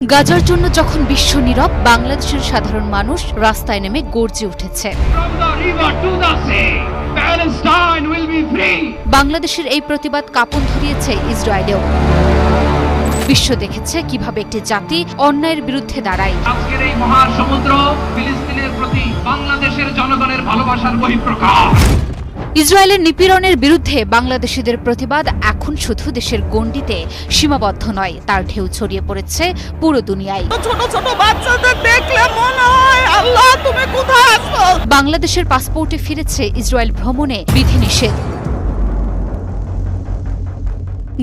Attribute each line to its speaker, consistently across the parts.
Speaker 1: গাজার জন্য যখন বিশ্ব নীরব, বাংলাদেশের সাধারণ মানুষ রাস্তায় নেমে গর্জে উঠেছে। বাংলাদেশের এই প্রতিবাদ কাঁপন ধরিয়েছে ইসরায়েলেও। বিশ্ব দেখেছে কিভাবে একটি জাতি অন্যায়ের বিরুদ্ধে দাঁড়ায়।
Speaker 2: আজকের এই মহাসমুদ্র ফিলিস্তিনের প্রতি বাংলাদেশের জনগণের ভালোবাসার বহিঃপ্রকাশ।
Speaker 1: ইসরায়েলের নিপীড়নের বিরুদ্ধে বাংলাদেশিদের প্রতিবাদ এখন শুধু দেশের গণ্ডিতে সীমাবদ্ধ নয়, তার ঢেউ ছড়িয়ে পড়েছে পুরো দুনিয়ায়।
Speaker 3: ছোট ছোট বাচ্চাদের দেখলে মনে হয় আল্লাহ তুমি কোথায় আছো।
Speaker 1: বাংলাদেশের পাসপোর্টে ফিরেছে ইসরায়েল ভ্রমণে বিধিনিষেধ।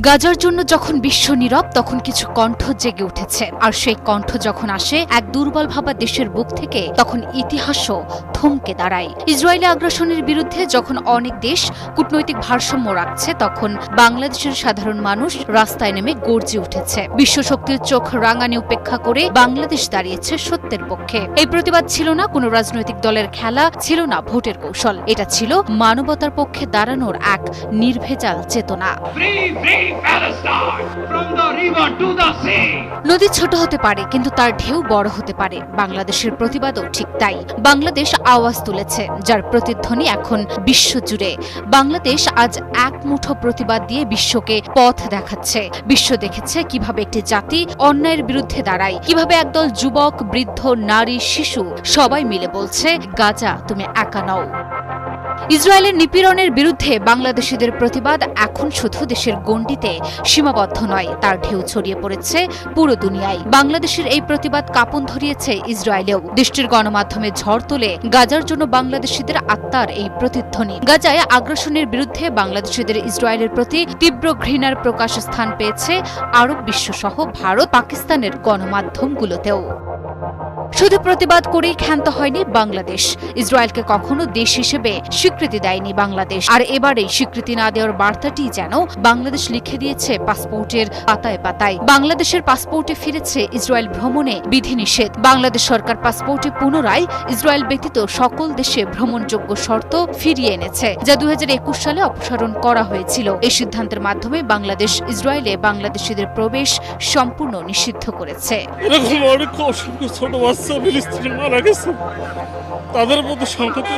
Speaker 1: গাজার জন্য যখন বিশ্ব নীরব, তখন কিছু কণ্ঠ জেগে উঠেছে, আর সেই কণ্ঠ যখন আসে এক দুর্বল ভাবা দেশের বুক থেকে, তখন ইতিহাসও থমকে দাঁড়ায়। ইসরায়েলি আগ্রাসনের বিরুদ্ধে যখন অনেক দেশ কূটনৈতিক ভারসাম্য রাখছে, তখন বাংলাদেশের সাধারণ মানুষ রাস্তায় নেমে গর্জে উঠেছে। বিশ্ব শক্তির চোখ রাঙানি উপেক্ষা করে বাংলাদেশ দাঁড়িয়েছে সত্যের পক্ষে। এই প্রতিবাদ ছিল না কোনো রাজনৈতিক দলের খেলা, ছিল না ভোটের কৌশল, এটা ছিল মানবতার পক্ষে দাঁড়ানোর এক নির্ভেজাল চেতনা। নদী ছোট হতে পারে, কিন্তু তার ঢেউ বড় হতে পারে। বাংলাদেশের প্রতিবাদও ঠিক তাই। বাংলাদেশ আওয়াজ তুলেছে, যার প্রতিধ্বনি এখন বিশ্বজুড়ে। বাংলাদেশ আজ এক মুঠো প্রতিবাদ দিয়ে বিশ্বকে পথ দেখাচ্ছে। বিশ্ব দেখেছে কিভাবে একটি জাতি অন্যায়ের বিরুদ্ধে দাঁড়ায়, কিভাবে একদল যুবক, বৃদ্ধ, নারী, শিশু সবাই মিলে বলছে, গাজা তুমি একা নও। ইসরায়েলের নিপীড়নের বিরুদ্ধে বাংলাদেশিদের প্রতিবাদ এখন শুধু দেশের গণ্ডিতে সীমাবদ্ধ নয়, তার ঢেউ ছড়িয়ে পড়েছে পুরো দুনিয়ায়। বাংলাদেশের এই প্রতিবাদ কাঁপন ধরিয়েছে ইসরায়েলেও। দেশটির গণমাধ্যমে ঝড় তোলে গাজার জন্য বাংলাদেশিদের আত্মার এই প্রতিধ্বনি। গাজায় আগ্রাসনের বিরুদ্ধে বাংলাদেশিদের ইসরায়েলের প্রতি তীব্র ঘৃণার প্রকাশ স্থান পেয়েছে আরব বিশ্বসহ ভারত, পাকিস্তানের গণমাধ্যমগুলোতেও। শুধু প্রতিবাদ করেই ক্ষান্ত হয়নি বাংলাদেশ। ইসরায়েলকে কখনো দেশ হিসেবে স্বীকৃতি দেয়নি বাংলাদেশ, আর এবারে স্বীকৃতি না দেওয়ার বার্তাটি যেন বাংলাদেশ লিখে দিয়েছে পাসপোর্টের পাতায় পাতায়। বাংলাদেশের পাসপোর্টে ফিরেছে ইসরায়েল ভ্রমণে বিধিনিষেধ। বাংলাদেশ সরকার পাসপোর্টে পুনরায় ইসরায়েল ব্যতীত সকল দেশে ভ্রমণযোগ্য শর্ত ফিরিয়ে এনেছে, যা 2021 সালে অপসারণ করা হয়েছিল। এই সিদ্ধান্তের মাধ্যমে বাংলাদেশ ইসরায়েলে বাংলাদেশিদের প্রবেশ সম্পূর্ণ নিষিদ্ধ করেছে।
Speaker 4: এরকম অনেক অসংখ্য ছোট বাচ্চা ফিলিস্তিনি মারা গেছে, তাদের মধ্যে সংকটে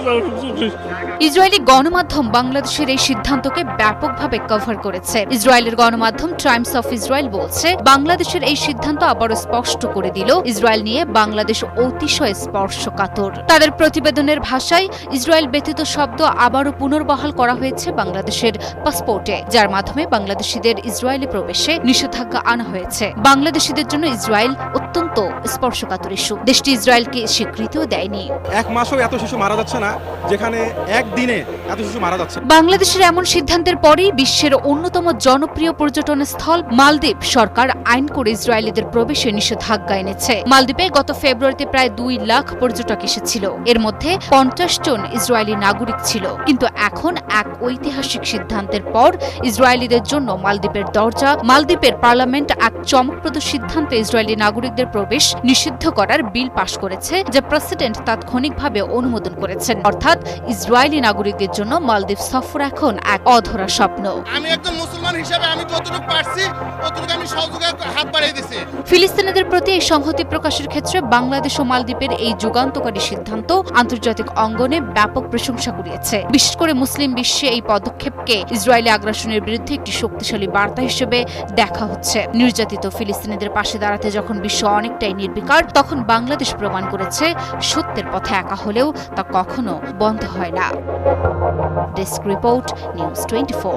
Speaker 1: ইসরায়েলি গণমাধ্যম বাংলাদেশের এই সিদ্ধান্তকে ব্যাপকভাবে কভার করেছে। ইসরায়েলের গণমাধ্যম টাইমস অফ ইসরায়েল বলছে, বাংলাদেশের এই সিদ্ধান্ত আবারও স্পষ্ট করে দিল, ইসরায়েল নিয়ে বাংলাদেশ অতিশয় স্পর্শকাতর। তাদের প্রতিবেদনের ভাষায় ইসরায়েল ব্যতীত শব্দ আবারও পুনর্বহাল করা হয়েছে বাংলাদেশের পাসপোর্টে, যার মাধ্যমে বাংলাদেশিদের ইসরায়েলে প্রবেশে নিষেধাজ্ঞা আনা হয়েছে। বাংলাদেশিদের জন্য ইসরায়েল অত্যন্ত স্পর্শকাতর ইস্যু। দেশটি ইসরায়েলকে স্বীকৃতিও দেয়নি।
Speaker 5: এক মাসও এত শিশু মারা যাচ্ছে না, যেখানে একদিনে এত শিশু মারা যাচ্ছে।
Speaker 1: বাংলাদেশের এমন সিদ্ধান্তের পরেই বিশ্বের অন্যতম জনপ্রিয় পর্যটন স্থল মালদ্বীপ সরকার আইন করে ইসরায়েলিদের প্রবেশে নিষেধাজ্ঞা এনেছে। মালদ্বীপে গত ফেব্রুয়ারিতে প্রায় 2 লাখ পর্যটক এসেছিল, এর মধ্যে 50 জন ইসরায়েলি নাগরিক ছিল। কিন্তু এখন এক ঐতিহাসিক সিদ্ধান্তের পর ইসরায়েলিদের জন্য মালদ্বীপের দরজা। মালদ্বীপের পার্লামেন্ট এক চমকপ্রদ সিদ্ধান্তে ইসরায়েলি নাগরিকদের প্রবেশ নিষিদ্ধ করার বিল পাশ করেছে, যা প্রেসিডেন্ট তাৎক্ষণিকভাবে অনুমোদন করেছেন। অর্থাৎ ইসরায়েলি নাগরিকদের জন্য মালদ্বীপ সফর এখন এক অধরা স্বপ্ন।
Speaker 6: আমি একজন মুসলমান হিসেবে আমি যতটুকু পারছি ততটুকু আমি সহযোগিতার হাত বাড়িয়ে দিছি।
Speaker 1: ফিলিস্তিনিদের প্রতি এই সংহতি প্রকাশের ক্ষেত্রে বাংলাদেশ ও মালদ্বীপের এই যুগান্তকারী সিদ্ধান্ত আন্তর্জাতিক অঙ্গনে ব্যাপক প্রশংসা কুড়িয়েছে। বিশেষ করে মুসলিম বিশ্বে এই পদক্ষেপকে ইসরায়েলি আগ্রাসনের বিরুদ্ধে একটি শক্তিশালী বার্তা হিসেবে দেখা হচ্ছে। নির্যাতিত ফিলিস্তিনিদের পাশে দাঁড়াতে যখন বিশ্ব অনেকটাই নির্বিকার, তখন বাংলাদেশ প্রমাণ করেছে সত্যের পথে একা হলেও তা কখনো বন্ধ হয় না। Desk report, news 24।